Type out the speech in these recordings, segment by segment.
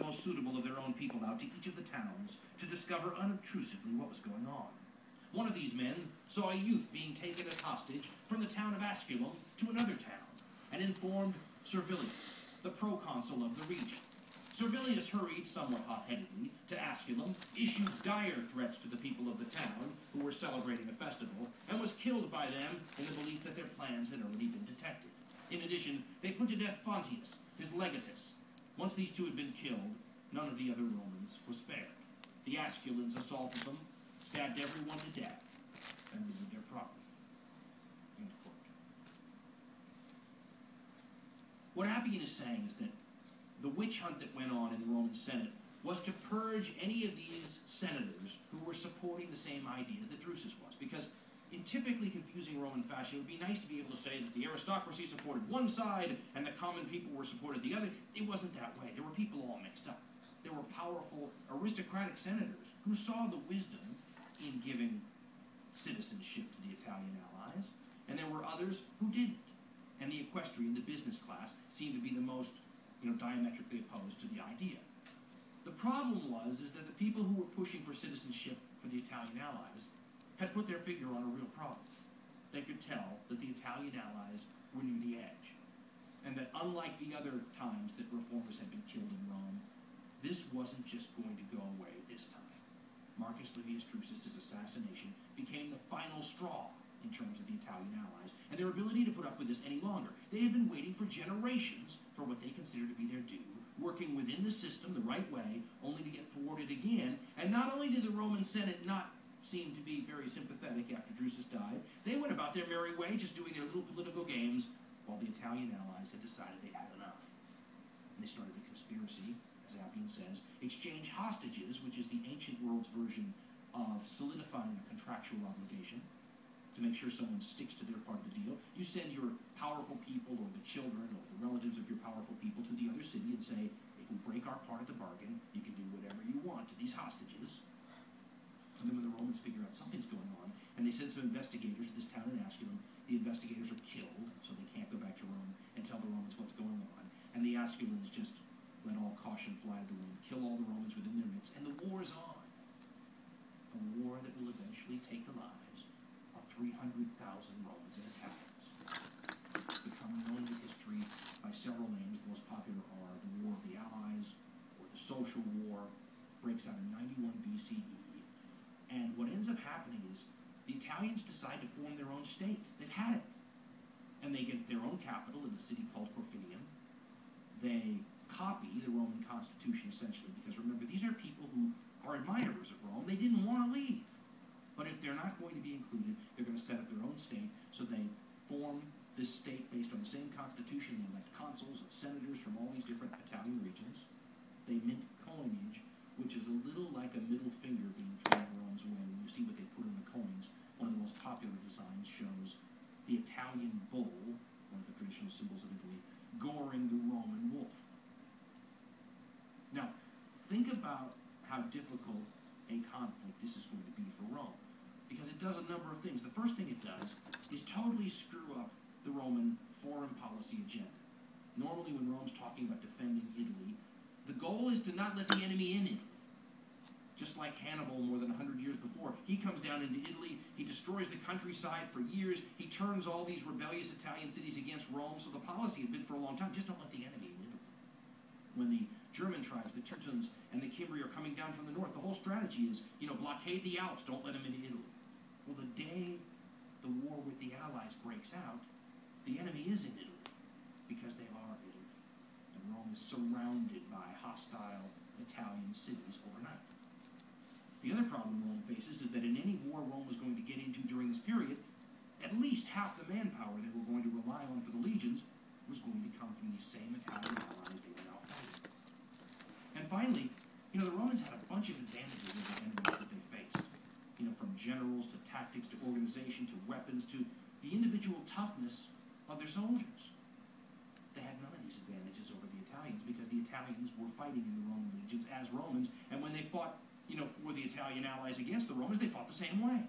the most suitable of their own people out to each of the towns to discover unobtrusively what was going on. One of these men saw a youth being taken as hostage from the town of Asculum to another town, and informed Servilius, the proconsul of the region. Servilius hurried somewhat hot-headedly to Asculum, issued dire threats to the people of the town, who were celebrating a festival, and was killed by them in the belief that their plans had already been detected. In addition, they put to death Fontius, his legatus. Once these two had been killed, none of the other Romans was spared. The Asculans assaulted them, stabbed everyone to death, and looted their property. End quote. What Appian is saying is that the witch hunt that went on in the Roman Senate was to purge any of these senators who were supporting the same ideas that Drusus was. Because in typically confusing Roman fashion, it would be nice to be able to say that the aristocracy supported one side and the common people were supported the other. It wasn't that way. There were people all mixed up. There were powerful aristocratic senators who saw the wisdom in giving citizenship to the Italian allies, and there were others who didn't. And the equestrian, the business class, seemed to be the most diametrically opposed to the idea. The problem was that the people who were pushing for citizenship for the Italian allies had put their finger on a real problem. They could tell that the Italian allies were near the edge, and that unlike the other times that reformers had been killed in Rome, this wasn't just going to go away this time. Marcus Livius Drusus's assassination became the final straw in terms of the Italian allies, and their ability to put up with this any longer. They had been waiting for generations for what they considered to be their due, working within the system the right way, only to get thwarted again. And not only did the Roman Senate not seem to be very sympathetic after Drusus died, they went about their merry way, just doing their little political games, while the Italian allies had decided they had enough. And they started a conspiracy, as Appian says, exchange hostages, which is the ancient world's version of solidifying a contractual obligation, to make sure someone sticks to their part of the deal. You send your powerful people, or the children, or the relatives of your powerful people to the other city and say, if we break our part of the bargain, you can do whatever you want to these hostages. And then when the Romans figure out something's going on, and they send some investigators to this town in Asculum, the investigators are killed, so they can't go back to Rome and tell the Romans what's going on. And the Asculans just let all caution fly to the wind, kill all the Romans within their midst, and the war is on. A war that will eventually take the lives of 300,000 Romans and Italians. Become known in history by several names. The most popular are the War of the Allies, or the Social War, breaks out in 91 BCE. And what ends up happening is the Italians decide to form their own state. They've had it. And they get their own capital in a city called Corfinium. They copy the Roman constitution, essentially, because remember, these are people who are admirers of Rome. They didn't want to leave. But if they're not going to be included, they're going to set up their own state. So they form this state based on the same constitution. They elect consuls and senators from all these different Italian regions. They mint coinage, which is a little like a middle finger being thrown Rome's way. When you see what they put in the coins, one of the most popular designs shows the Italian bull, one of the traditional symbols of Italy, goring the Roman wolf. Now, think about how difficult a conflict this is going to be for Rome, because it does a number of things. The first thing it does is totally screw up the Roman foreign policy agenda. Normally when Rome's talking about defending Italy, the goal is to not let the enemy in Italy. Just like Hannibal more than 100 years before, he comes down into Italy, he destroys the countryside for years, he turns all these rebellious Italian cities against Rome, so the policy had been for a long time, just don't let the enemy in Italy. When the German tribes, the Teutons and the Cimbri are coming down from the north, the whole strategy is, blockade the Alps, don't let them into Italy. Well, the day the war with the Allies breaks out, the enemy is in Italy, because they are Italy. And Rome is surrounded by hostile Italian cities overnight. The other problem Rome faces is that in any war Rome was going to get into during this period, at least half the manpower they were going to rely on for the legions was going to come from these same Italian allies they were now fighting. And finally, the Romans had a bunch of advantages over the enemies that they faced. From generals to tactics to organization to weapons to the individual toughness of their soldiers. They had none of these advantages over the Italians because the Italians were fighting in the Roman legions as Romans, and when they fought, for the Italian allies against the Romans, they fought the same way.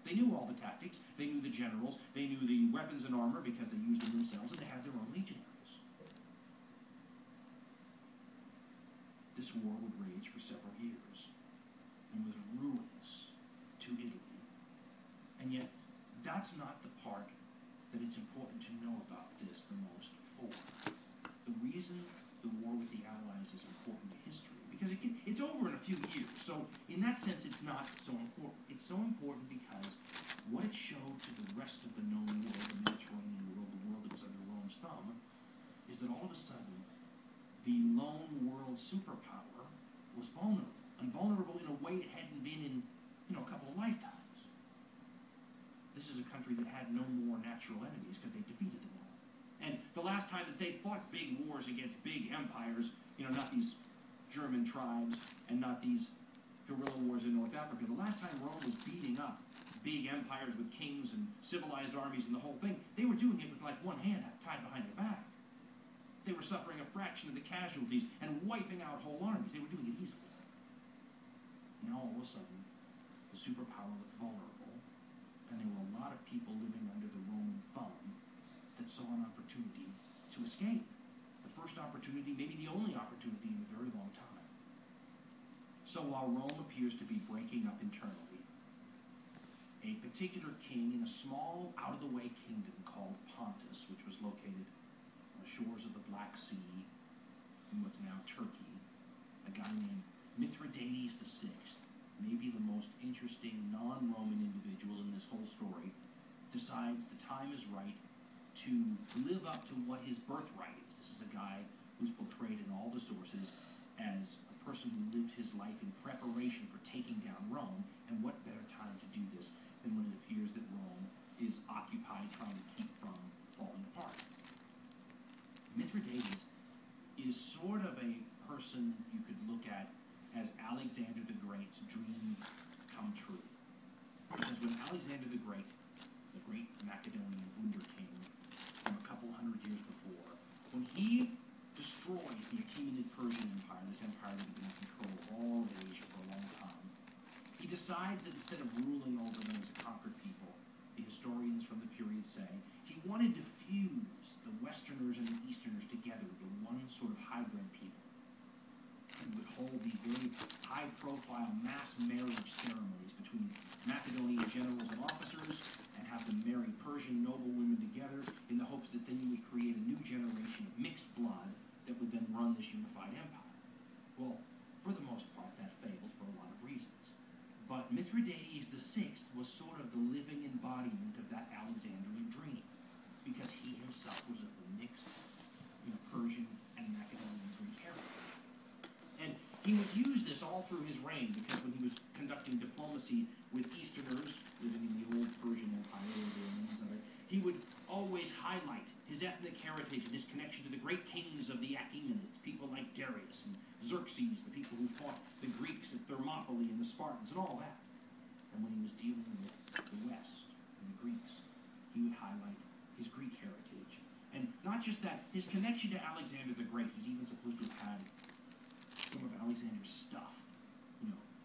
They knew all the tactics, they knew the generals, they knew the weapons and armor because they used them themselves, and they had their own legionaries. This war would rage for several years and was ruinous to Italy. And yet, that's not the part that it's important to know about this the most for. The reason the war with the Allies is important to history, because it's over in a few years, so in that sense it's not so important. It's so important because what it showed to the rest of the known world, the Mediterranean world, the world that was under Rome's thumb, is that all of a sudden the lone world superpower was vulnerable, and vulnerable in a way it hadn't been in, a couple of lifetimes. This is a country that had no more natural enemies because they defeated them all. And the last time that they fought big wars against big empires, not these German tribes and not these guerrilla wars in North Africa, the last time Rome was beating up big empires with kings and civilized armies and the whole thing, they were doing it with like one hand tied behind their back. They were suffering a fraction of the casualties and wiping out whole armies. They were doing it easily. Now all of a sudden, the superpower looked vulnerable, and there were a lot of people living under the Roman thumb that saw an opportunity to escape. The first opportunity, maybe the only opportunity in a very long time. So while Rome appears to be breaking up internally, a particular king in a small, out-of-the-way kingdom called Pontus, which was located on the shores of the Black Sea in what's now Turkey, a guy named Mithridates VI, maybe the most interesting non-Roman individual in this whole story, decides the time is right to live up to what his birthright is. This is a guy who's portrayed in all the sources as a person who lived his life in preparation for taking down Rome, and what better time to do this than when it appears that Rome is occupied trying to keep from falling apart. Mithridates is sort of a person you could look at as Alexander the Great's dream come true. Because when Alexander the Great Macedonian Wunder king from a couple hundred years before, when he destroys the Achaemenid Persian Empire, this empire that had been in control of all of Asia for a long time, he decides that instead of ruling over them as a conquered people, the historians from the period say, he wanted to fuse the Westerners and the Easterners together into one sort of hybrid people. He would hold these very high-profile mass marriage ceremonies between Macedonian generals and officers and have them marry Persian noblewomen together in the hopes that then you would create a new generation of mixed blood that would then run this unified empire. Well, for the most part, that failed for a lot of reasons. But Mithridates VI was sort of the living embodiment of that Alexandrian dream, because he himself was of the mixed Persian and Macedonian Greek heritage. And he would use this all through his reign, because when he was conducting diplomacy with Easterners living in the old Persian Empire, or the remains of it, he would always highlight his ethnic heritage and his connection to the great kings of the Achaemenids, people like Darius and Xerxes, the people who fought the Greeks at Thermopylae and the Spartans and all that. And when he was dealing with the West and the Greeks, he would highlight his Greek heritage. And not just that, his connection to Alexander the Great. He's even supposed to have had some of Alexander's stuff,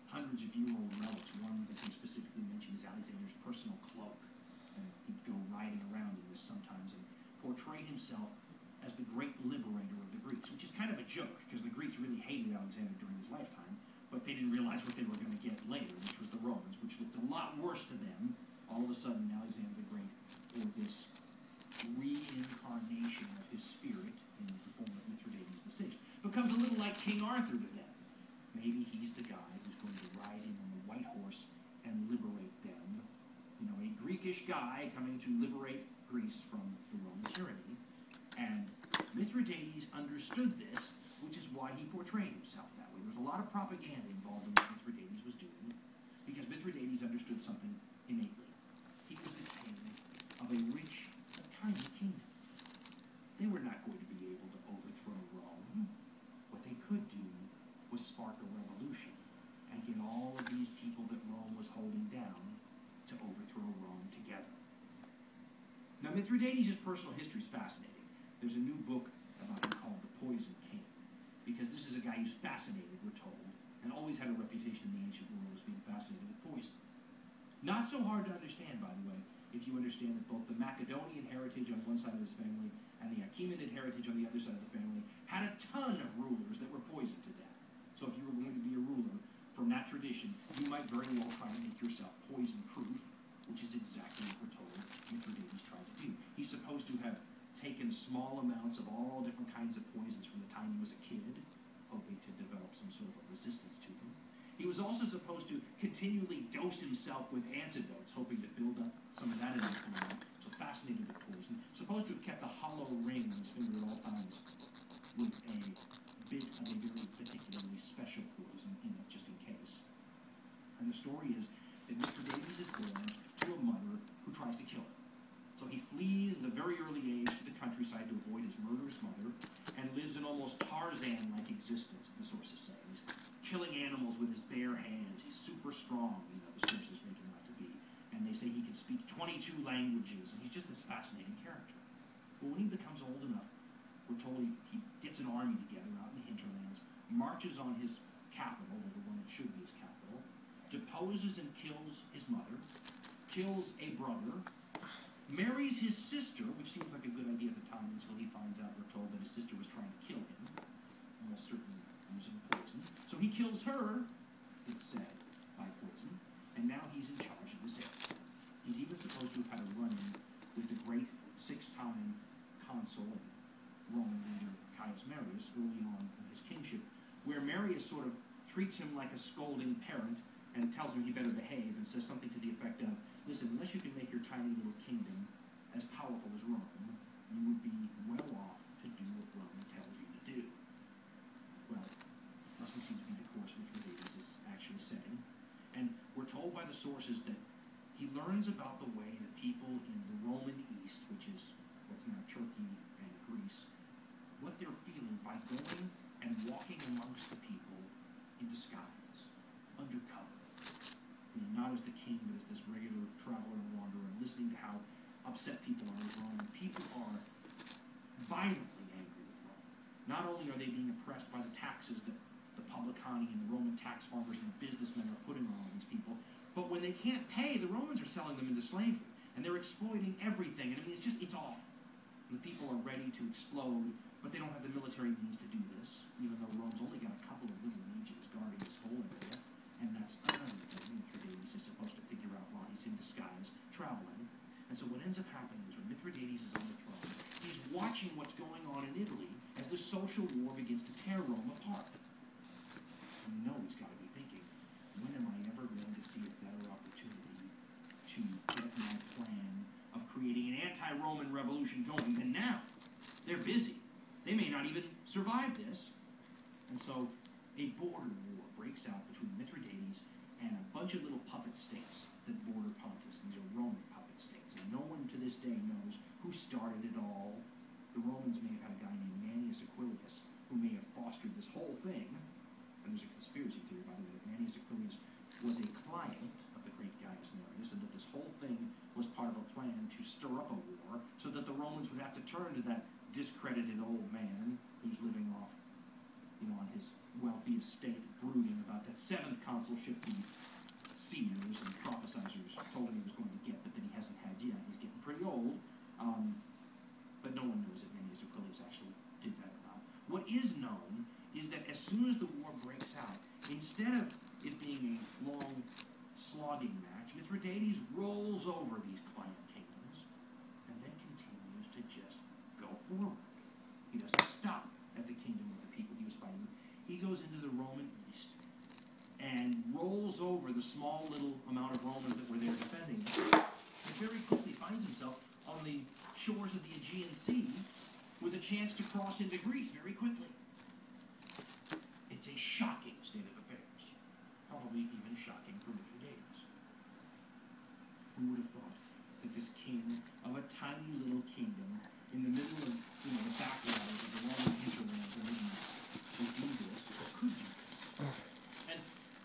hundreds of year-old relics. One that they specifically mentioned is Alexander's personal cloak. And he'd go riding around in this sometimes and portray himself as the great liberator of the Greeks, which is kind of a joke, because the Greeks really hated Alexander during his lifetime, but they didn't realize what they were going to get later, which was the Romans, which looked a lot worse to them. All of a sudden, Alexander the Great, or this reincarnation of his spirit in the form of Mithridates VI, becomes a little like King Arthur to them. Maybe he's the guy who's going to ride in on the white horse and liberate them. A Greekish guy coming to liberate Greece from the Roman tyranny. And Mithridates understood this, which is why he portrayed himself that way. There was a lot of propaganda involved in what Mithridates was doing, because Mithridates understood something innately. He was the king of a rich, tiny kingdom. They were not going to be able to overthrow Rome. What they could do was spark a revolution and get all of these people that Rome was holding down to overthrow Rome together. Now, Mithridates' personal history is fascinating. There's a new book about him called The Poison King, because this is a guy who's fascinated, we're told, and always had a reputation in the ancient world as being fascinated with poison. Not so hard to understand, by the way, if you understand that both the Macedonian heritage on one side of his family and the Achaemenid heritage on the other side of the family had a ton of rulers that were poisoned to death. might very well try to make yourself poison-proof, which is exactly what we're told Mithridates tried to do. He's supposed to have taken small amounts of all different kinds of poisons from the time he was a kid, hoping to develop some sort of a resistance to them. He was also supposed to continually dose himself with antidotes, hoping to build up some of that in his blood. So fascinated with poison. Supposed to have kept a hollow ring on his finger at all times with a bit of a very particularly special poison in it, just in case. And the story is that Mithridates is born to a mother who tries to kill him. So he flees at a very early age to the countryside to avoid his murderous mother and lives an almost Tarzan-like existence, the sources say. He's killing animals with his bare hands. He's super strong, the sources make him out to be. And they say he can speak 22 languages, and he's just this fascinating character. But when he becomes old enough, we're told he gets an army together out in the hinterlands, marches on his capital, or the one that should be his capital, deposes and kills his mother, kills a brother, marries his sister, which seems like a good idea at the time until he finds out, we're told, that his sister was trying to kill him, almost certainly using poison. So he kills her, it's said, by poison, and now he's in charge of this area. He's even supposed to have had a run-in with the great six-time consul and Roman leader Caius Marius early on in his kingship, where Marius sort of treats him like a scolding parent and tells him he better behave and says something to the effect of, listen, unless you can make your tiny little kingdom as powerful as Rome, you would be well off to do what Rome tells you to do. Well, doesn't seem to be the course Mithridates is actually setting. And we're told by the sources that he learns about the way that people in the Roman East, which is what's now Turkey and Greece, what they're feeling by going and walking amongst the people in disguise, undercover. Not as the king, but as this regular traveler and wanderer, and listening to how upset people are with Rome. People are violently angry with Rome. Not only are they being oppressed by the taxes that the publicani and the Roman tax farmers and the businessmen are putting on all these people, but when they can't pay, the Romans are selling them into slavery, and they're exploiting everything. And I mean, it's awful. And the people are ready to explode, but they don't have the military means to do this, even though Rome's only got a couple of little legions guarding this whole area. And that's another thing Mithridates is supposed to figure out while he's in disguise, traveling. And so what ends up happening is when Mithridates is on the throne, he's watching what's going on in Italy as the social war begins to tear Rome apart. And he's got to be thinking, when am I ever going to see a better opportunity to get my plan of creating an anti-Roman revolution going than now? They're busy. They may not even survive this. And so a border war breaks out between Mithridates and a bunch of little puppet states that border Pontus. These are Roman puppet states. And no one to this day knows who started it all. The Romans may have had a guy named Manius Aquilius who may have fostered this whole thing. And there's a conspiracy theory, by the way, that Manius Aquilius was a client of the great Gaius Marius, and that this whole thing was part of a plan to stir up a war so that the Romans would have to turn to that discredited old man who's living off, on his wealthy estate, brooding about that seventh consulship the seers and prophesizers told him he was going to get, but that he hasn't had yet. He's getting pretty old, but no one knows if Manius Aquilius actually did that or not. What is known is that as soon as the war breaks out, instead of it being a long, slogging match, Mithridates rolls over these client kingdoms and then continues to just go forward. He doesn't stop at the kingdom of the people he was fighting with. He goes into the Roman East and rolls over the small little amount of Romans that were there defending him, and very quickly finds himself on the shores of the Aegean Sea with a chance to cross into Greece very quickly. It's a shocking state of affairs, probably even shocking for Mithridates. Who would have thought that this king of a tiny little kingdom in the middle of the backwaters of the Roman hinterlands would do this, or could do this? And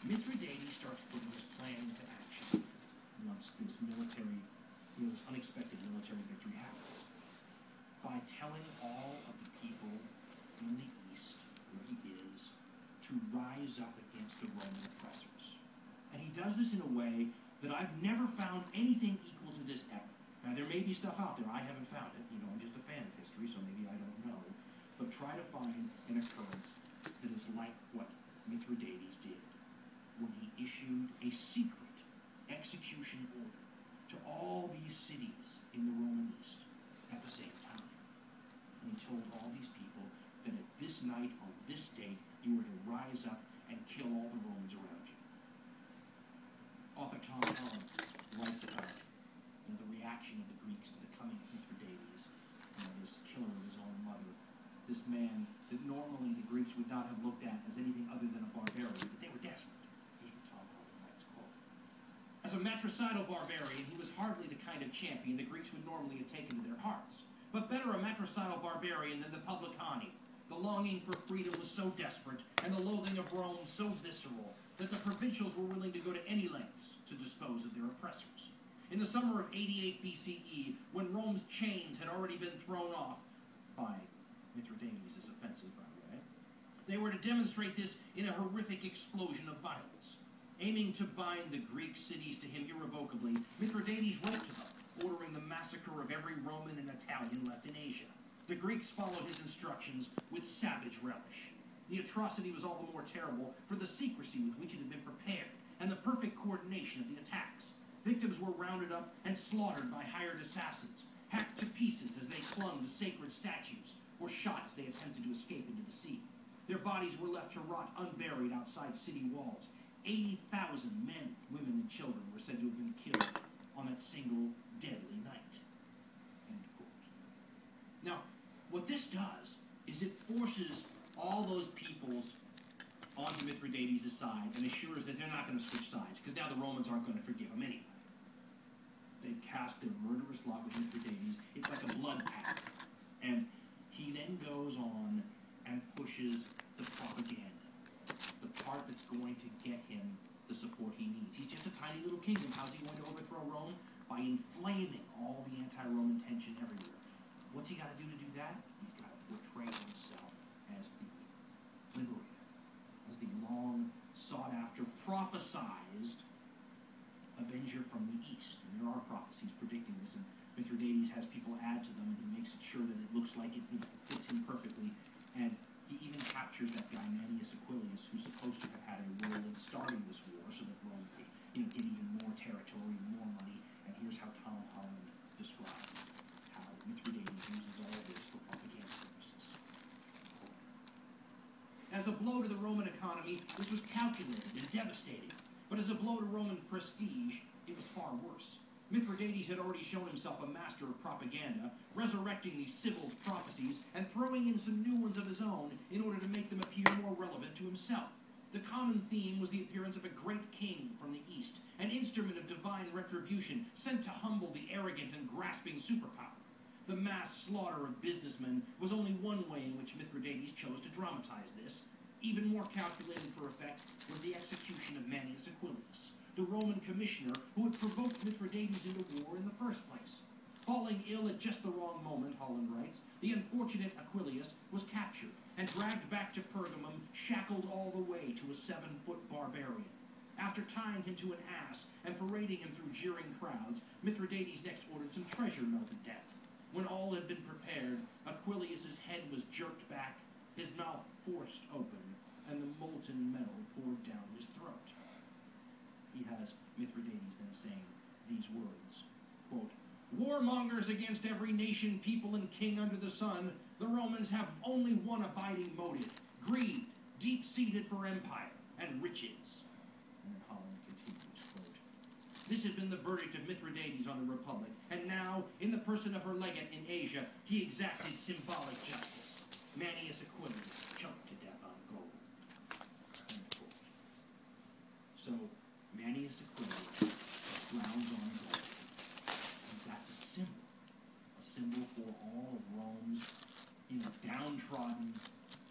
Mithridates starts putting his plan into action once this military, this unexpected military victory happens, by telling all of the people in the East where he is to rise up against the Roman oppressors. And he does this in a way that I've never found anything equal to this ever. Now, there may be stuff out there. I haven't found it. I'm just a fan of history, so maybe I don't know. But try to find an occurrence that is like what Mithridates did when he issued issued a secret execution order to all these cities in the Roman East at the same time. And he told all these people that at this night, on this date, you were to rise up and kill all the Romans around you. Author Tom Carlins writes about the reaction of the Greeks to the coming of Mithridates, this killer of his own mother, this man that normally the Greeks would not have looked at as anything other than a barbarian, but they were desperate. Here's what Tom Carlins writes, quote, "As a matricidal barbarian, he was hardly the kind of champion the Greeks would normally have taken to their hearts. But better a matricidal barbarian than the publicani. The longing for freedom was so desperate, and the loathing of Rome so visceral, that the provincials were willing to go to any lengths to dispose of their oppressors. In the summer of 88 BCE, when Rome's chains had already been thrown off by Mithridates' is offensive, by the way, they were to demonstrate this in a horrific explosion of violence. Aiming to bind the Greek cities to him irrevocably, Mithridates wrote to them, ordering the massacre of every Roman and Italian left in Asia. The Greeks followed his instructions with savage relish. The atrocity was all the more terrible for the secrecy with which it had been prepared, and the perfect coordination of the attacks. Victims were rounded up and slaughtered by hired assassins, hacked to pieces as they clung to sacred statues, or shot as they attempted to escape into the sea. Their bodies were left to rot unburied outside city walls. 80,000 men, women, and children were said to have been killed on that single deadly night." End quote. Now, what this does is it forces all those peoples onto Mithridates' side and assures that they're not going to switch sides, because now the Romans aren't going to forgive them anyway. They've cast their murderous lot with Mithridates. It's like a blood pact. And he then goes on and pushes the propaganda, the part that's going to get him the support he needs. He's just a tiny little kingdom. How's he going to overthrow Rome? By inflaming all the anti-Roman tension everywhere. What's he got to do that? He's got to portray himself as the liberator, as the long sought-after, prophesized avenger from the East. And there are prophecies predicting this, and Mithridates has people add to them, and he makes it sure that it looks like it fits him perfectly. And he even captures that guy, Manius Aquilius, who's supposed to have had a role in starting this war so that Rome could, get even more territory and more money. And here's how Tom Holland describes how Mithridates uses all of this for propaganda purposes. As a blow to the Roman economy, this was calculated and devastating. But as a blow to Roman prestige, it was far worse. Mithridates had already shown himself a master of propaganda, resurrecting these Sibyl's prophecies and throwing in some new ones of his own in order to make them appear more relevant to himself. The common theme was the appearance of a great king from the East, an instrument of divine retribution sent to humble the arrogant and grasping superpower. The mass slaughter of businessmen was only one way in which Mithridates chose to dramatize this. Even more calculated for effect was the execution of Manius Aquilius, the Roman commissioner who had provoked Mithridates into war in the first place. Falling ill at just the wrong moment, Holland writes, the unfortunate Aquilius was captured and dragged back to Pergamum, shackled all the way to a 7-foot barbarian. After tying him to an ass and parading him through jeering crowds, Mithridates next ordered some treasure melted down. When all had been prepared, Aquilius's head was jerked back, his mouth forced open, and the molten metal poured down his throat. He has Mithridates then saying these words, quote, "Warmongers against every nation, people, and king under the sun, the Romans have only one abiding motive, greed, deep-seated for empire, and riches." And then Holland continues, quote, "This has been the verdict of Mithridates on the Republic, and now, in the person of her legate in Asia, he exacted symbolic justice. Manius Aquilius choked to death on gold." End quote. So, Manius Aquilius drowns on gold. And that's a symbol for all of Rome's, downtrodden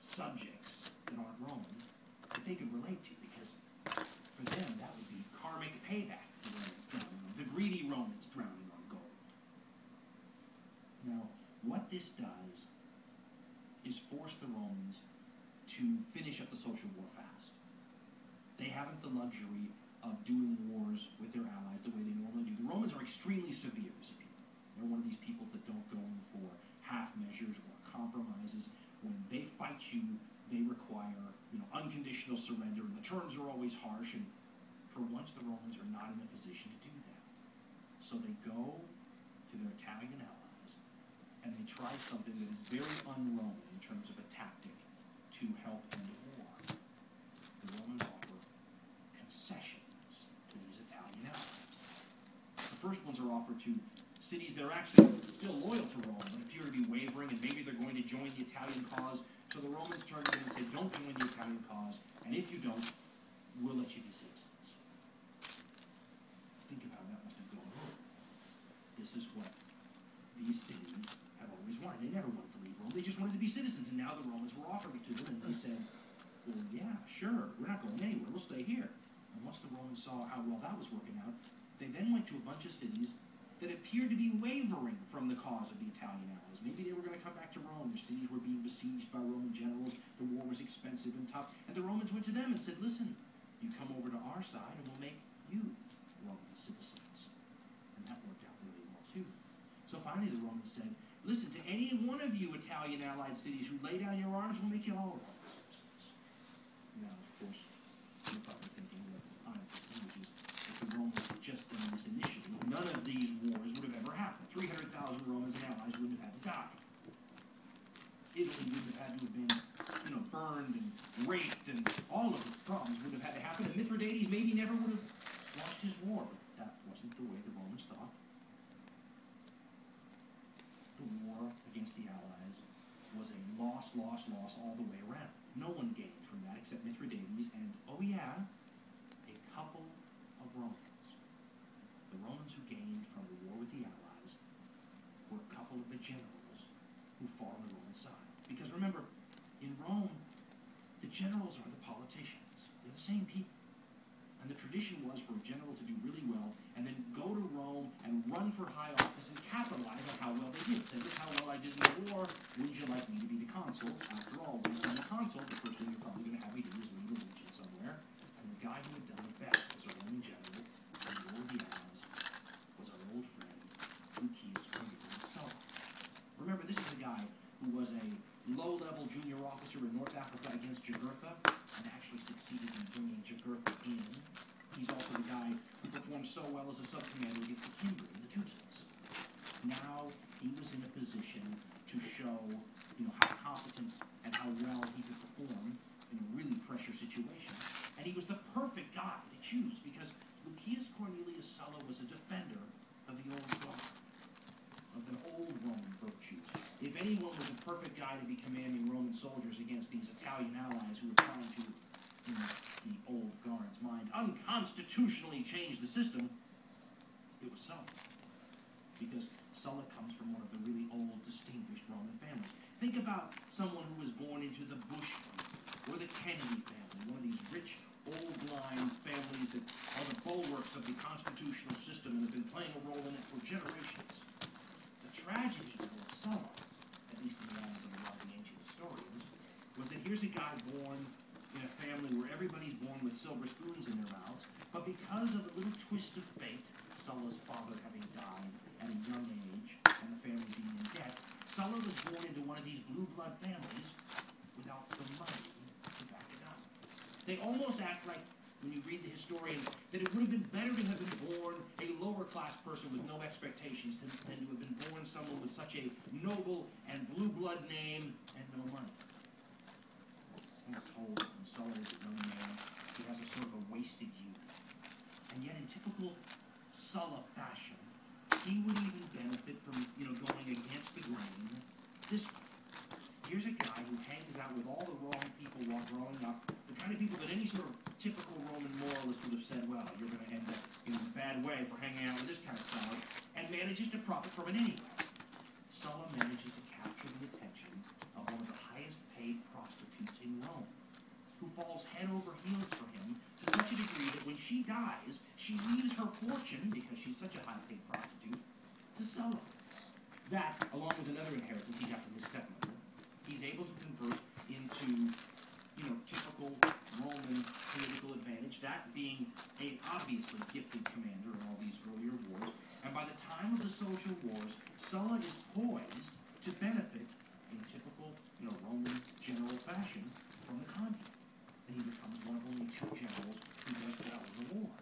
subjects that aren't Roman, that they could relate to, because for them that would be karmic payback for the Romans drowning on, the greedy Romans drowning on gold. Now, what this does is force the Romans to finish up the social war fast. They haven't the luxury of doing wars with their allies the way they normally do. The Romans are extremely severe as a people. They're one of these people that don't go in for half measures or compromises. When they fight you, they require, unconditional surrender, and the terms are always harsh. And for once the Romans are not in a position to do that. So they go to their Italian allies, and they try something that is very un-Roman in terms of a tactic to help end the war. The Romans offer concessions to these Italian allies. The first ones are offered to cities that are actually still loyal to Rome, but appear to be wavering, and maybe they're going to join the Italian cause. So the Romans turn to them and say, don't join the Italian cause, and if you don't, we'll let you be citizens. Think about how that must have gone over. This is what these cities have always wanted. They never wanted to leave Rome. They just wanted to be citizens, and now the Romans were offering it to them, and they said, well, yeah, sure, we're not going anywhere. We'll stay here. And once the Romans saw how well that was working out, they then went to a bunch of cities that appeared to be wavering from the cause of the Italian allies. Maybe they were going to come back to Rome. Their cities were being besieged by Roman generals. The war was expensive and tough. And the Romans went to them and said, listen, you come over to our side and we'll make you Roman citizens. And that worked out really well too. So finally the Romans said, listen, to any one of you Italian allied cities who lay down your arms, we'll make you all Roman citizens. Now, of course, you're probably thinking what the time which is if the Romans had just done this initiative, none of these wars would have ever happened. 300,000 Romans and allies wouldn't have had to die. Italy wouldn't have had to have been, burned and raped, and all of the problems would have had to happen. And Mithridates maybe never would have lost his war, but that wasn't the way the Romans thought. The war against the allies was a loss all the way around. No one gained from that except Mithridates and, oh yeah, a couple of Romans. The Romans who gained from the war with the allies were a couple of the generals who fought on the Roman side. Because remember, in Rome, the generals are the politicians. They're the same people. And the tradition was for a general to do really well and then go to Rome and run for high office and capitalize on how well they did. Say, look how well I did in the war. Wouldn't you like me to be the consul? After all, when you're the consul, the first thing you're probably going to have me do is lead a legion somewhere. And the guy who had done the best as a Roman general in the war of the allies was our old friend, Sulla. Remember, this is a guy who was a low-level junior officer in North Africa against Jugurtha and actually succeeded in bringing Jugurtha in. He's also the guy who performed so well as a sub-commander against the Cimbri, the Teutons. Now he was in a position to show, how competent and how well he could perform in a really pressure situation. And he was the perfect guy to choose because Lucius Cornelius Sulla was a defender of the old guard, of the old Roman virtues. If anyone was a perfect guy to be commanding Roman soldiers against these Italian allies who were trying to, in the old guard's mind, unconstitutionally change the system, it was Sulla. Because Sulla comes from one of the really old, distinguished Roman families. Think about someone who was born into the Bush family, or the Kennedy family, one of these rich, old-line families that are the bulwarks of the constitutional system and have been playing a role in it for generations. The tragedy of Sulla, at least in the eyes of a lot of the ancient historians, was that here's a guy born in a family where everybody's born with silver spoons in their mouths, but because of a little twist of fate, Sulla's father having died at a young age and the family being in debt, Sulla was born into one of these blue blood families without the money to back it up. They almost act like, when you read the historian, that it would have been better to have been born a lower-class person with no expectations than to have been born someone with such a noble and blue blood name and no money. I'm told that when Sulla is a young man, he has a sort of a wasted youth. And yet in typical Sulla fashion, he would even benefit from, going against the grain. Here's a guy who hangs out with all the wrong people while growing up, the kind of people that any sort of typical Roman moralist would have said, well, you're going to end up in a bad way for hanging out with this kind of crowd, and manages to profit from it anyway. Sulla manages to capture the attention of one of the highest paid prostitutes in Rome, who falls head over heels for him to such a degree that when she dies, she leaves her fortune, because she's such a high-paid prostitute, to Sulla. That, along with another inheritance he got from his stepmother, he's able to convert into, typical Roman political advantage, that being a obviously gifted commander in all these earlier wars. And by the time of the social wars, Sulla is poised to benefit in typical, Roman general fashion from the conflict. And he becomes one of only two generals who does well in the war.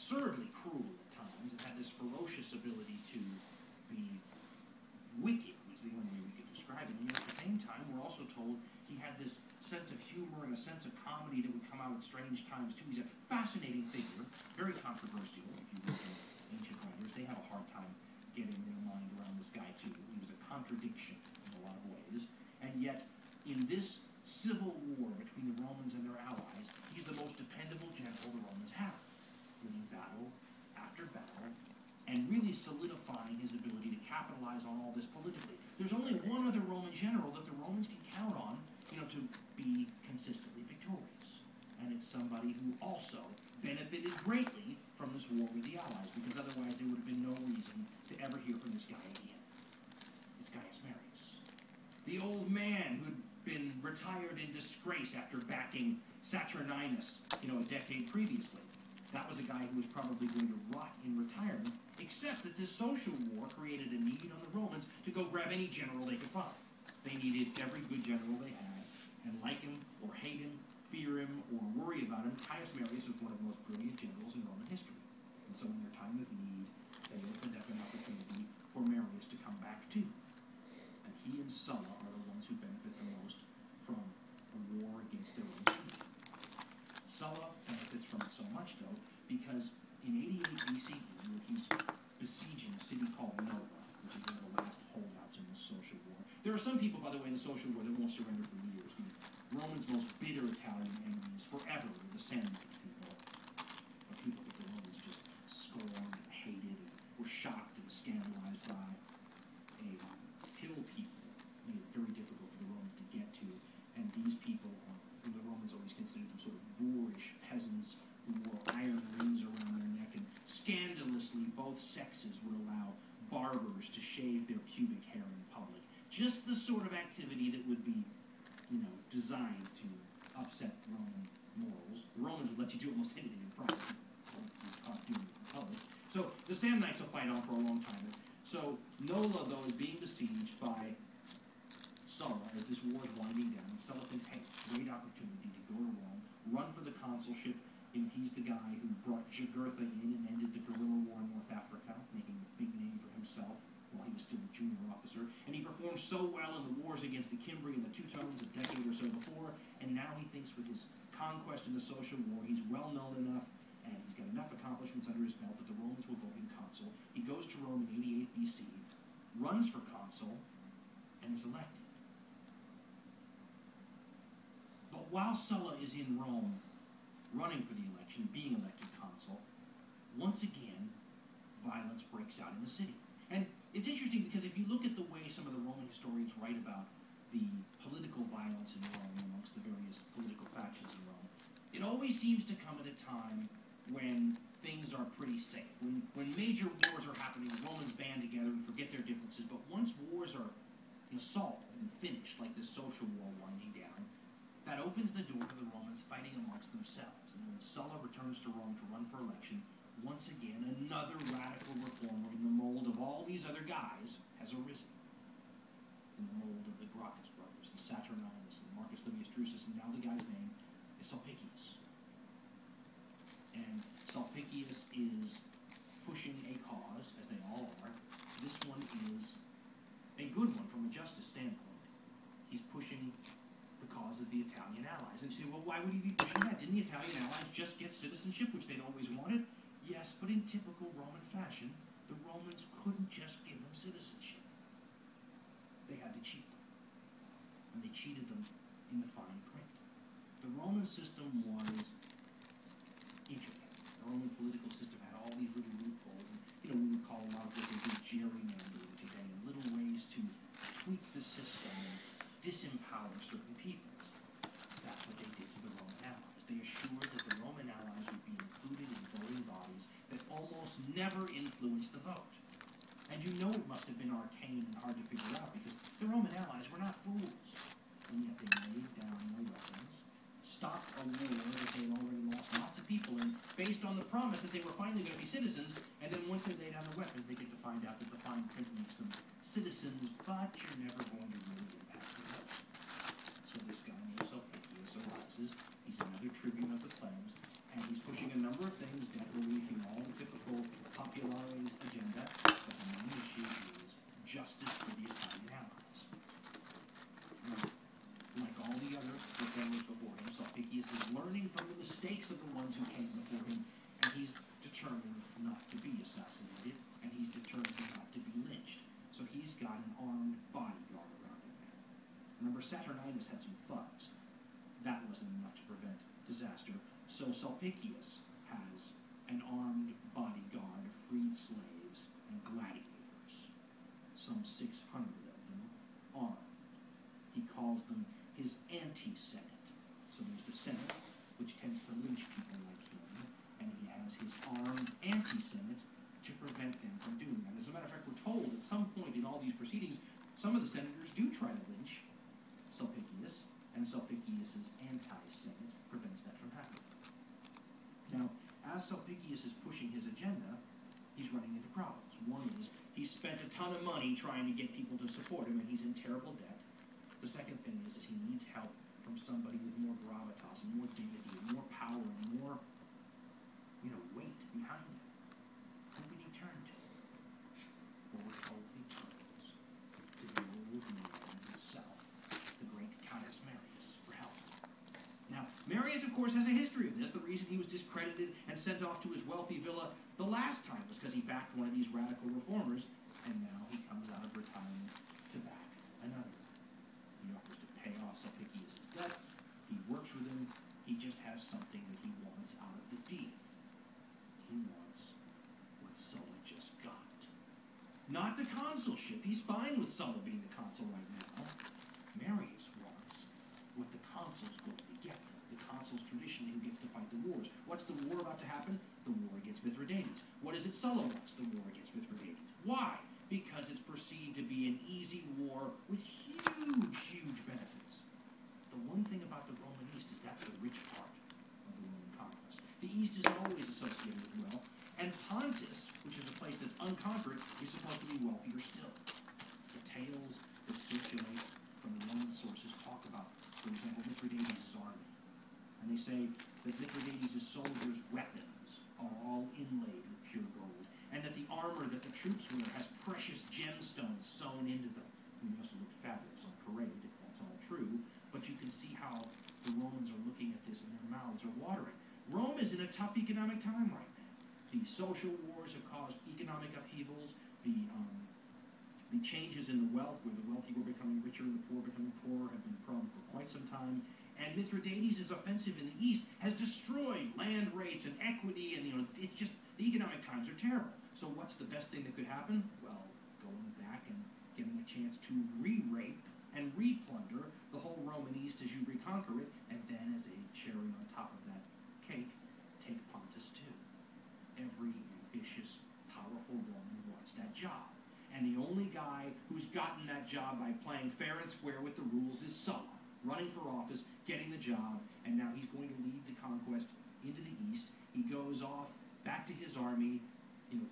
absurdly cruel at times, and had this ferocious ability to be wicked, was the only way we could describe it. And yet at the same time, we're also told he had this sense of humor and a sense of comedy that would come out at strange times, too. He's a fascinating figure, very controversial, if you look at ancient writers. They have a hard time getting their mind around this guy, too. He was a contradiction in a lot of ways. And yet, in this civil war between the Romans and their allies, he's the most dependable general the Romans have, winning battle after battle, and really solidifying his ability to capitalize on all this politically. There's only one other Roman general that the Romans can count on, to be consistently victorious. And it's somebody who also benefited greatly from this war with the allies, because otherwise there would have been no reason to ever hear from this guy again. It's Gaius Marius, the old man who'd been retired in disgrace after backing Saturninus, a decade previously. That was a guy who was probably going to rot in retirement, except that this social war created a need on the Romans to go grab any general they could find. They needed every good general they had, and like him, or hate him, fear him, or worry about him, Gaius Marius was one of the most brilliant generals in Roman history. And so in their time of need, they opened up an opportunity for Marius to come back too. And he and Sulla are the ones who benefit the most from a war against their own people. Sulla benefits from it so much, though, because in 88 BCE, when he's besieging a city called Nola, which is one of the last holdouts in this social war. There are some people, by the way, in the social war that won't surrender for years. The Romans' most bitter Italian enemies forever were the Samnite people. The people that the Romans just scorned and hated and were shocked and scandalized by. Hill people made it very difficult for the Romans to get to. And these people, the Romans always considered them sort of boorish peasants who wore iron rings around their neck, and scandalously both sexes would allow barbers to shave their pubic hair in public. Just the sort of activity that would be, designed to upset Roman morals. The Romans would let you do almost anything in private. You're caught doing it in public. So the Samnites will fight on for a long time. So Nola, though, is being besieged by Sulla as this war is winding down. And Sulla thinks, hey, great opportunity to go to Rome, run for the consulship. He's the guy who brought Jugurtha in and ended the guerrilla war in North Africa, making a big name for himself while he was still a junior officer. And he performed so well in the wars against the Cimbri and the Teutones a decade or so before, and now he thinks with his conquest in the social war, he's well known enough, and he's got enough accomplishments under his belt that the Romans will vote him consul. He goes to Rome in 88 BC, runs for consul, and is elected. But while Sulla is in Rome, running for the election, being elected consul, once again, violence breaks out in the city. And it's interesting because if you look at the way some of the Roman historians write about the political violence in Rome amongst the various political factions in Rome, it always seems to come at a time when things are pretty safe. When major wars are happening, the Romans band together and forget their differences, but once wars are solved and finished, like this social war winding down, that opens the door to the Romans fighting amongst themselves. And when Sulla returns to Rome to run for election, once again, another radical reformer in the mold of all these other guys has arisen. In the mold of the Gracchus brothers, and Saturninus, and Marcus Livius Drusus, and now the guy's name is Sulpicius. And Sulpicius is pushing a cause, as they all are. This one is a good one from a justice standpoint. He's pushing the cause of the Italian allies. And you say, well, why would he be pushing that? Didn't the Italian allies just get citizenship, which they'd always wanted? Yes, but in typical Roman fashion, the Romans couldn't just give them citizenship. They had to cheat them. And they cheated them in the fine print. The Roman system was intricate. The Roman political system had all these little loopholes. And, we would call a lot of what they do gerrymandering today, and little ways to tweak the system and disempower certain peoples. That's what they did to the Roman allies. They assured that the Roman allies would be included in voting bodies that almost never influenced the vote. And it must have been arcane and hard to figure out, because the Roman allies were not fools. And yet they laid down their weapons, stopped a war that they had already lost lots of people in, based on the promise that they were finally going to be citizens, and then once they lay down their weapons, they get to find out that the fine print makes them citizens, but you're never going to really impact the vote. So this guy named Sulpicius arises. He's another tribune of the plebs, and he's pushing a number of things, debt relief, all disaster. So Sulpicius has an armed bodyguard of freed slaves and gladiators, some 600 of them armed. He calls them his anti-senate. So there's the senate, which tends to lynch people like him, and he has his armed anti-senate to prevent them from doing that. As a matter of fact, we're told at some point in all these proceedings, some of the senators do try to lynch Sulpicius, and Sulpicius's anti-senate prevents that from happening. Now, as Sulpicius is pushing his agenda, he's running into problems. One is he's spent a ton of money trying to get people to support him, and he's in terrible debt. The second thing is he needs help from somebody with more gravitas and more dignity and more power and more, weight behind him. Who can he turn to? Well, we're told he turns to the old man himself, the great Caius Marius, for help. Now, Marius, of course, has a history of this. The reason he was discredited and sent off to his wealthy villa the last time was because he backed one of these radical reformers, and now he comes out of retirement to back another. He offers to pay off Sulpicius' debt. He works with him. He just has something that he wants out of the deal. He wants what Sulla just got. Not the consulship. He's fine with Sulla being the consul right now. Marius wants what the consul's going to get. The consul's traditionally who gets to fight the wars. What's the war about to happen? The war against Mithridates. What is it Sulla wants? The war against Mithridates. Why? Because it's perceived to be an easy war with huge benefits. The one thing about the Roman East is that's the rich part of the Roman conquest. The East is always associated with wealth, and Pontus, which is a place that's unconquered, is supposed to be wealthier still. The tales that circulate from the Roman sources talk about, for example, Mithridates' army. And they say that Mithridates' soldiers' weapons are all inlaid with pure gold, and that the armor that the troops wear has precious gemstones sewn into them. It must have looked fabulous on parade, if that's all true, but you can see how the Romans are looking at this and their mouths are watering. Rome is in a tough economic time right now. The social wars have caused economic upheavals. The changes in the wealth, where the wealthy were becoming richer and the poor becoming poorer, have been a problem for quite some time. And Mithridates' offensive in the east has destroyed land rates and equity, and it's just the economic times are terrible. So what's the best thing that could happen? Well, going back and getting a chance to re-rape and re-plunder the whole Roman East as you reconquer it, and then as a cherry on top of that cake, take Pontus too. Every ambitious, powerful Roman wants that job. And the only guy who's gotten that job by playing fair and square with the rules is Sulla, running for office, getting the job, and now he's going to lead the conquest into the east. He goes off back to his army,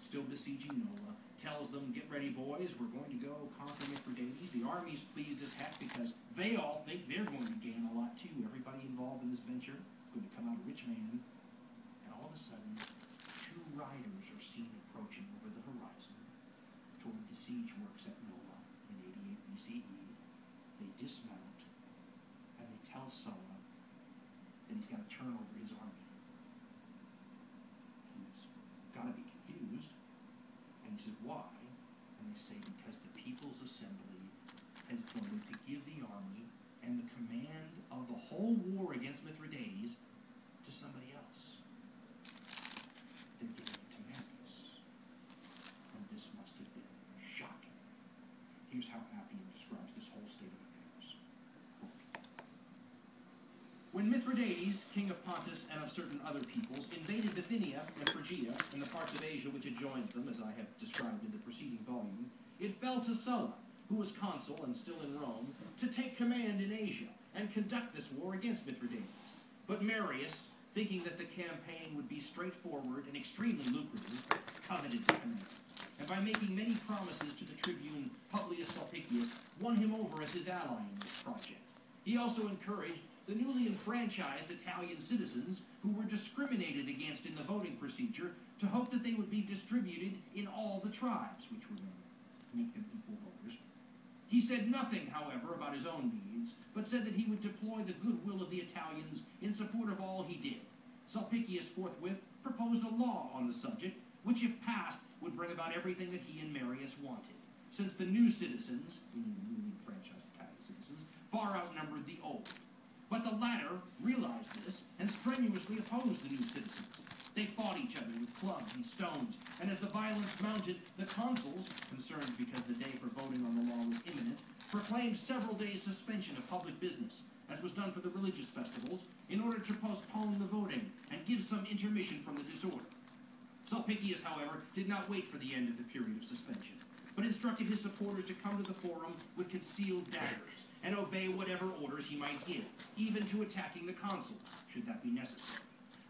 still besieging Nola, tells them, get ready, boys, we're going to go conquer Mithridates. The army's pleased as heck because they all think they're going to gain a lot too. Everybody involved in this venture is going to come out a rich man. And all of a sudden, two riders are seen approaching over the horizon toward the siege works at Nola in 88 BCE. They dismount, and they tell Sulla that he's got to turn over his army. He's got to be confused. And he said, why? And they say, because the People's Assembly has voted to give the army and the command of the whole war against Mithridates to somebody else. They're giving it to Marius. And this must have been shocking. Here's how Appian describes this whole state of affairs. When Mithridates, king of Pontus and of certain other peoples, invaded Bithynia and Phrygia and the parts of Asia which adjoins them, as I have described in the preceding volume, it fell to Sulla, who was consul and still in Rome, to take command in Asia and conduct this war against Mithridates. But Marius, thinking that the campaign would be straightforward and extremely lucrative, coveted the command, and by making many promises to the tribune Publius Sulpicius, won him over as his ally in this project. He also encouraged the newly enfranchised Italian citizens who were discriminated against in the voting procedure to hope that they would be distributed in all the tribes, which were going to make them equal voters. He said nothing, however, about his own needs, but said that he would deploy the goodwill of the Italians in support of all he did. Sulpicius forthwith proposed a law on the subject, which, if passed, would bring about everything that he and Marius wanted, since the new citizens, meaning the newly enfranchised Italian citizens, far outnumbered the old. But the latter realized this and strenuously opposed the new citizens. They fought each other with clubs and stones, and as the violence mounted, the consuls, concerned because the day for voting on the law was imminent, proclaimed several days' suspension of public business, as was done for the religious festivals, in order to postpone the voting and give some intermission from the disorder. Sulpicius, however, did not wait for the end of the period of suspension, but instructed his supporters to come to the forum with concealed daggers and obey whatever orders he might give, even to attacking the consuls, should that be necessary.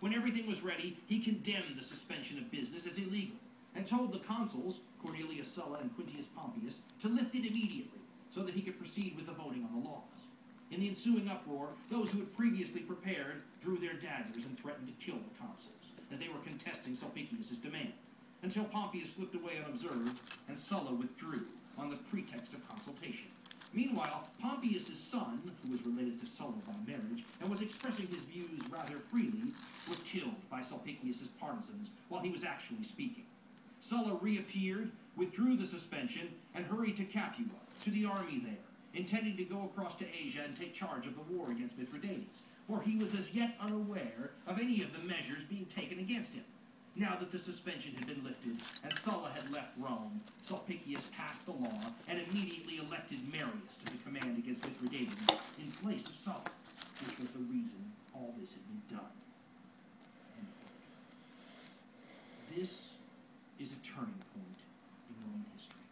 When everything was ready, he condemned the suspension of business as illegal, and told the consuls, Cornelius Sulla and Quintius Pompeius, to lift it immediately, so that he could proceed with the voting on the laws. In the ensuing uproar, those who had previously prepared drew their daggers and threatened to kill the consuls, as they were contesting Sulpicius' demand, until Pompeius slipped away unobserved, and Sulla withdrew, on the pretext of consultation. Meanwhile, Pompeius' son, who was related to Sulla by marriage, and was expressing his views rather freely, was killed by Sulpicius' partisans while he was actually speaking. Sulla reappeared, withdrew the suspension, and hurried to Capua, to the army there, intending to go across to Asia and take charge of the war against Mithridates, for he was as yet unaware of any of the measures being taken against him. Now that the suspension had been lifted and Sulla had left Rome, Sulpicius passed the law and immediately elected Marius to the command against Mithridates in place of Sulla, which was the reason all this had been done. This is a turning point in Roman history.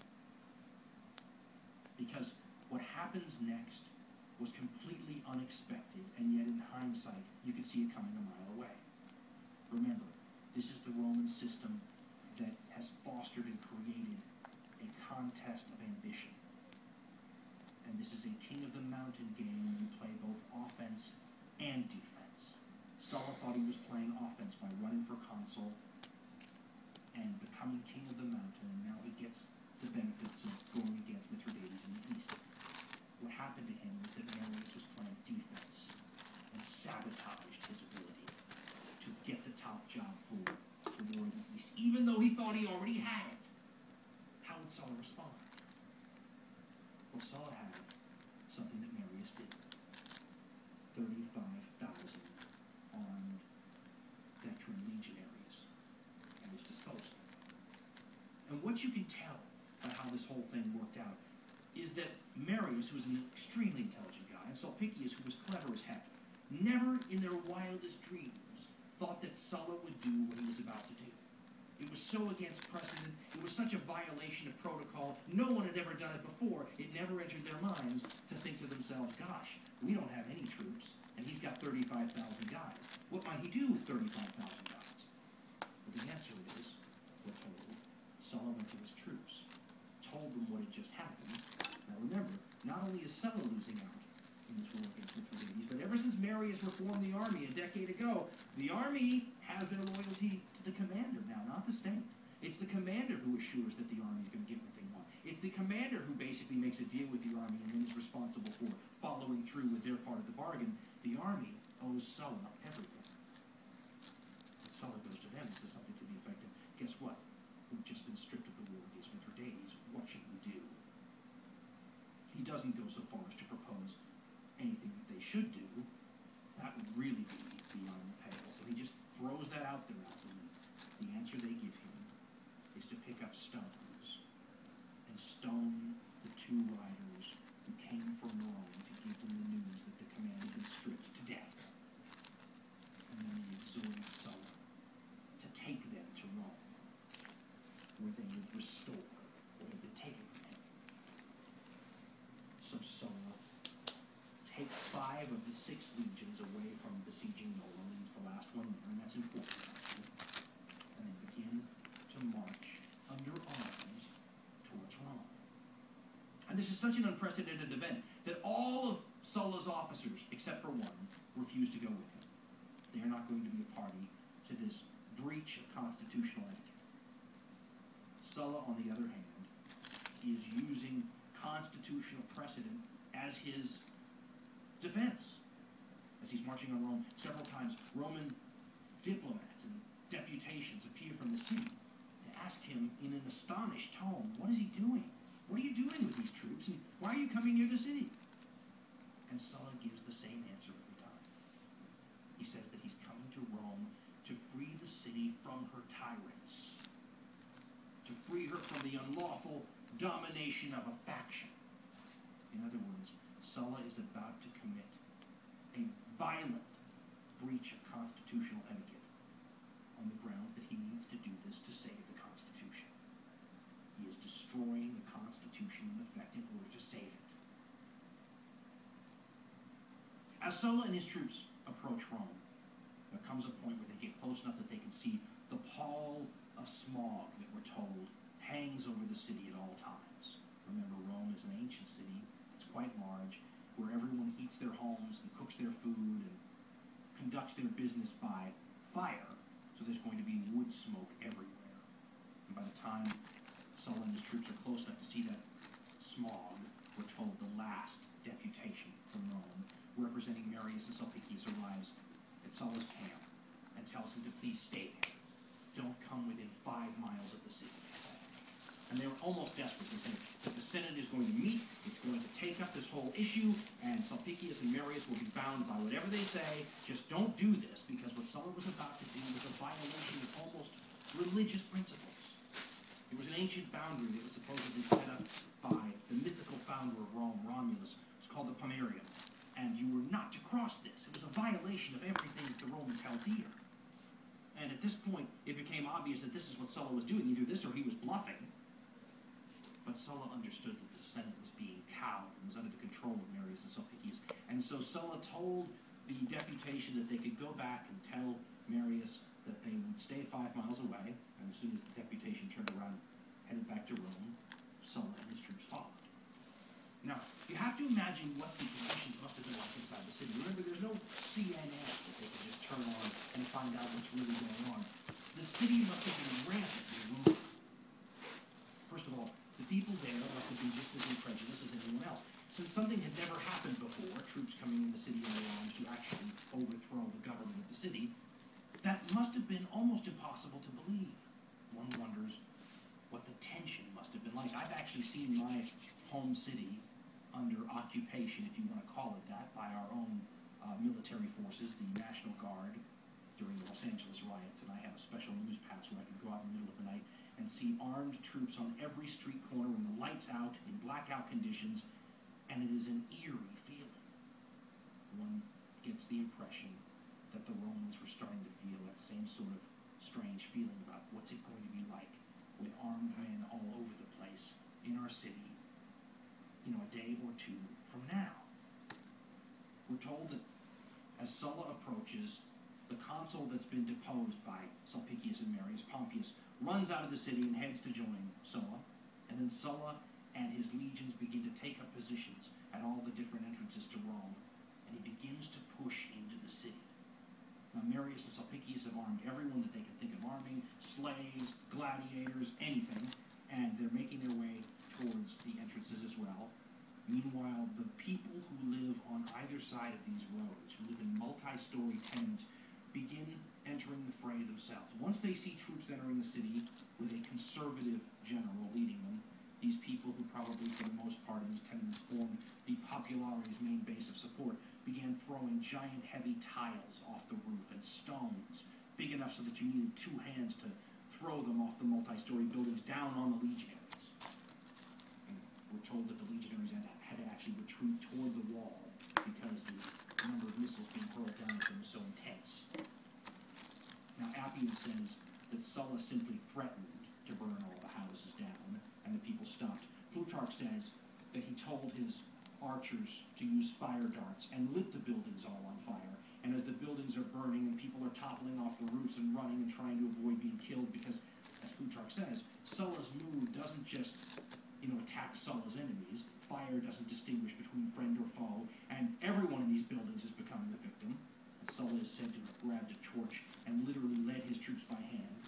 Because what happens next was completely unexpected, and yet in hindsight, you could see it coming a mile away. Remember, this is the Roman system that has fostered and created a contest of ambition. And this is a king of the mountain game where you play both offense and defense. Sulla thought he was playing offense by running for consul and becoming king of the mountain, and now he gets the benefits of going against Mithridates in the east. What happened to him was that Marius was playing defense and sabotaged his ability to get the top job for the war in the east, even though he thought he already had it. How would Sulla respond? Well, Sulla had something that Marius didn't. 35,000 armed veteran legionaries at his disposal. And what you can tell by how this whole thing worked out is that Marius, who was an extremely intelligent guy, and Sulpicius, who was clever as heck, never in their wildest dreams thought that Sulla would do what he was about to do. It was so against precedent, it was such a violation of protocol, no one had ever done it before, it never entered their minds to think to themselves, gosh, we don't have any troops, and he's got 35,000 guys. What might he do with 35,000 guys? Well, the answer is, we're told, Sulla went to his troops, told them what had just happened. Now remember, not only is Sulla losing out in this war against Mithridates, but ever since Marius reformed the army a decade ago, the army has their loyalty to the commander now, not the state. It's the commander who assures that the army is going to get what they want. It's the commander who basically makes a deal with the army and then is responsible for following through with their part of the bargain. The army owes Sulla everything. And Sulla goes to them and says something to the effect of, guess what? We've just been stripped of the war against Mithridates. What should we do? He doesn't go so far as to propose anything that they should do. That would really be beyond the pale. So he just throws that out there at them. The answer they give him is to pick up stones and stone the two riders who came from Rome to give them the news that the command had been stripped to death. And then they exhort Sulla to take them to Rome, where they would restore what had been taken from him. So Sulla takes 5 of the 6 legions away from besieging Nola, leaves the last one there, and that's important, actually, and then begin to march under arms towards Rome. And this is such an unprecedented event that all of Sulla's officers, except for one, refuse to go with him. They are not going to be a party to this breach of constitutional etiquette. Sulla, on the other hand, is using constitutional precedent as his defense. As he's marching on Rome, several times Roman diplomats and deputations appear from the city to ask him in an astonished tone, what is he doing? What are you doing with these troops? And why are you coming near the city? And Sulla gives the same answer every the unlawful domination of a faction. In other words, Sulla is about to commit a violent breach of constitutional etiquette on the grounds that he needs to do this to save the Constitution. He is destroying the Constitution in effect in order to save it. As Sulla and his troops approach Rome, there comes a point where they get close enough that they can see the pall of smog that we're told hangs over the city at all times. Remember, Rome is an ancient city. It's quite large, where everyone heats their homes and cooks their food and conducts their business by fire. So there's going to be wood smoke everywhere. And by the time Sulla and his troops are close enough to see that smog, we're told the last deputation from Rome, representing Marius and Sulpicius, arrives at Sulla's camp and tells him to please stay there. Don't come within 5 miles of the city. And they were almost desperate. They said that the Senate is going to meet, it's going to take up this whole issue, and Sulpicius and Marius will be bound by whatever they say. Just don't do this, because what Sulla was about to do was a violation of almost religious principles. It was an ancient boundary that was supposedly set up by the mythical founder of Rome, Romulus. It's called the Pomerium. And you were not to cross this. It was a violation of everything that the Romans held dear. And at this point, it became obvious that this is what Sulla was doing. Either this or he was bluffing. But Sulla understood that the Senate was being cowed and was under the control of Marius and Sulpicius. And so Sulla told the deputation that they could go back and tell Marius that they would stay 5 miles away. And as soon as the deputation turned around, headed back to Rome, Sulla and his troops followed. Now, you have to imagine what the conditions must have been like inside the city. Remember, there's no CNN that they can just turn on and find out what's really going on. The city must have been rampantly moving. First of all, the people there must have been just as incredulous as anyone else. Since something had never happened before, troops coming in the city in their arms to actually overthrow the government of the city, that must have been almost impossible to believe. One wonders what the tension must have been like. I've actually seen my home city under occupation, if you want to call it that, by our own military forces, the National Guard, during the Los Angeles riots, and I have a special news pass where I can go out in the middle of the night and see armed troops on every street corner with the lights out in blackout conditions, and it is an eerie feeling. One gets the impression that the Romans were starting to feel that same sort of strange feeling about what's it going to be like with armed men all over the place in our city, a day or two from now. We're told that as Sulla approaches, the consul that's been deposed by Sulpicius and Marius, Pompeius, runs out of the city and heads to join Sulla, and then Sulla and his legions begin to take up positions at all the different entrances to Rome, and he begins to push into the city. Now, Marius and Sulpicius have armed everyone that they can think of arming, slaves, gladiators, anything, and they're making their way towards the entrances as well. Meanwhile, the people who live on either side of these roads, who live in multi-story tenements, begin entering the fray themselves. Once they see troops entering the city with a conservative general leading them, these people who probably for the most part in these tenements formed the Populari's main base of support, began throwing giant heavy tiles off the roof and stones, big enough so that you needed 2 hands to throw them off the multi-story buildings down on the legionaries. And we're told that the legionaries had to actually retreat toward the wall because the number of missiles being hurled down at them was so intense. Now, Appian says that Sulla simply threatened to burn all the houses down, and the people stopped. Plutarch says that he told his archers to use fire darts and lit the buildings all on fire. And as the buildings are burning and people are toppling off the roofs and running and trying to avoid being killed, because, as Plutarch says, Sulla's move doesn't just, attack Sulla's enemies. Fire doesn't distinguish between friend or foe, and everyone in these buildings is becoming a victim. And Sulla is said to have grabbed a torch and literally led his troops by hand.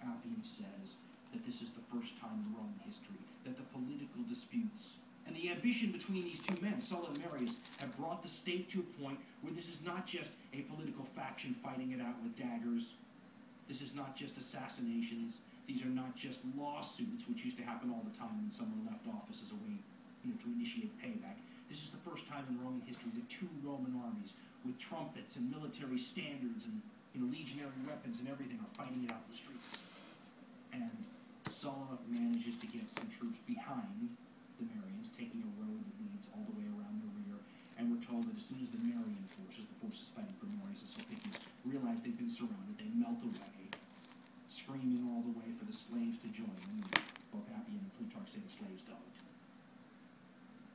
Appian says that this is the first time in Roman history that the political disputes and the ambition between these two men, Sulla and Marius, have brought the state to a point where this is not just a political faction fighting it out with daggers. This is not just assassinations. These are not just lawsuits, which used to happen all the time when someone left office as a way, to initiate payback. This is the first time in Roman history that 2 Roman armies with trumpets and military standards and legionary weapons and everything are fighting it out in the streets. And Sulla manages to get some troops behind the Marians, taking a road that leads all the way around the rear, and we're told that as soon as the Marian forces, the forces fighting for Marius and Sulpicius, realize they've been surrounded, they melt away, screaming all the way for the slaves to join them. Both Appian and Plutarch say the slaves don't.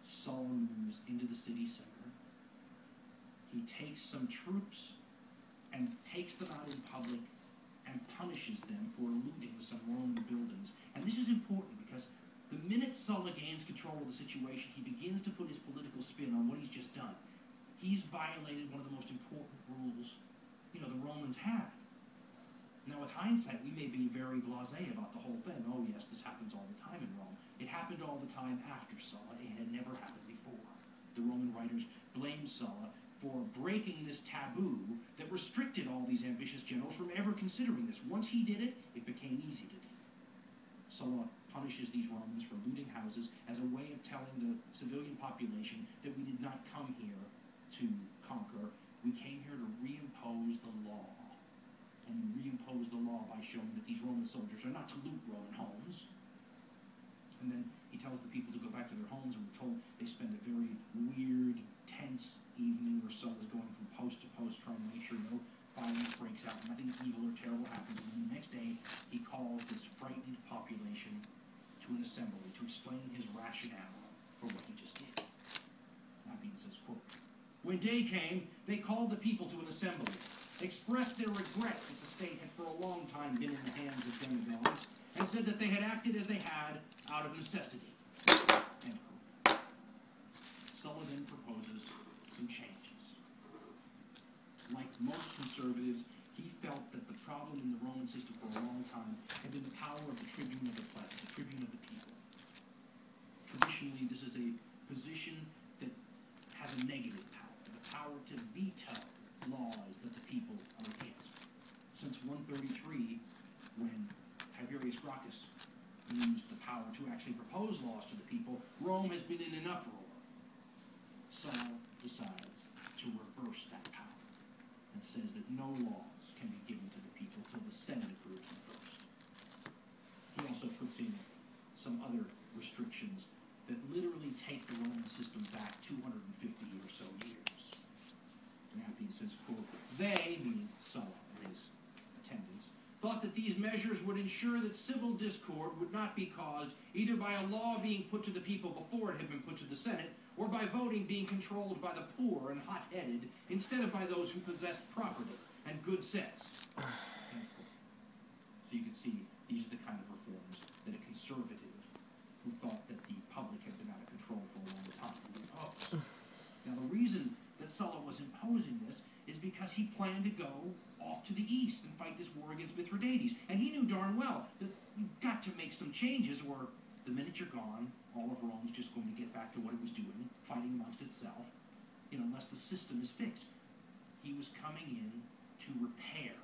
Sulla moves into the city center. He takes some troops and takes them out in public and punishes them for looting some Roman buildings. And this is important because the minute Sulla gains control of the situation, he begins to put his political spin on what he's just done. He's violated one of the most important rules, the Romans had. Now, with hindsight, we may be very blasé about the whole thing. Oh, yes, this happens all the time in Rome. It happened all the time after Sulla. It had never happened before. The Roman writers blame Sulla for breaking this taboo that restricted all these ambitious generals from ever considering this. Once he did it, it became easy to do. Sulla punishes these Romans for looting houses as a way of telling the civilian population that we did not come here to conquer. We came here to reimpose the law. And we reimpose the law by showing that these Roman soldiers are not to loot Roman homes. And then he tells the people to go back to their homes, and we're told they spend a very weird, tense evening where Sulla's going from post to post trying to make sure no violence breaks out, nothing evil or terrible happens. And then the next day, he calls this frightened population to an assembly to explain his rationale for what he just did. Appian says, quote, "When day came, they called the people to an assembly, expressed their regret that the state had for a long time been in the hands of demagogues, and said that they had acted as they had out of necessity." End quote. Sulla then proposes some changes. Like most conservatives, he felt that the problem in the Roman system for a long time had been the power of the tribune of the plebs, the tribune of the people. Traditionally, this is a position that has a negative power, the power to veto laws that the people are against. Since 133, when Tiberius Gracchus used the power to actually propose laws to the people, Rome has been in an uproar. Sulla decides to reverse that power and says that no laws can be given to the people till the Senate approves them first. He also puts in some other restrictions that literally take the Roman system back 250 or so years. And Appian says, quote, "They," meaning Sulla and his attendants, "thought that these measures would ensure that civil discord would not be caused either by a law being put to the people before it had been put to the Senate, or by voting being controlled by the poor and hot-headed, instead of by those who possessed property and good sense." So you can see these are the kind of reforms that a conservative who thought that the public had been out of control for a long time would impose. Now, the reason that Sulla was imposing this is because he planned to go off to the east and fight this war against Mithridates. And he knew darn well that you've got to make some changes, or the minute you're gone, all of Rome's just going to get back to what it was doing, fighting amongst itself, unless the system is fixed. He was coming in to repair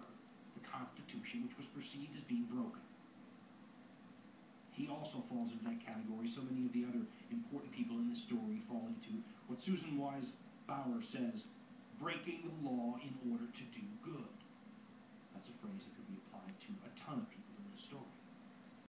the Constitution, which was perceived as being broken. He also falls into that category. So many of the other important people in this story fall into what Susan Wise Fowler says, breaking the law in order to do good.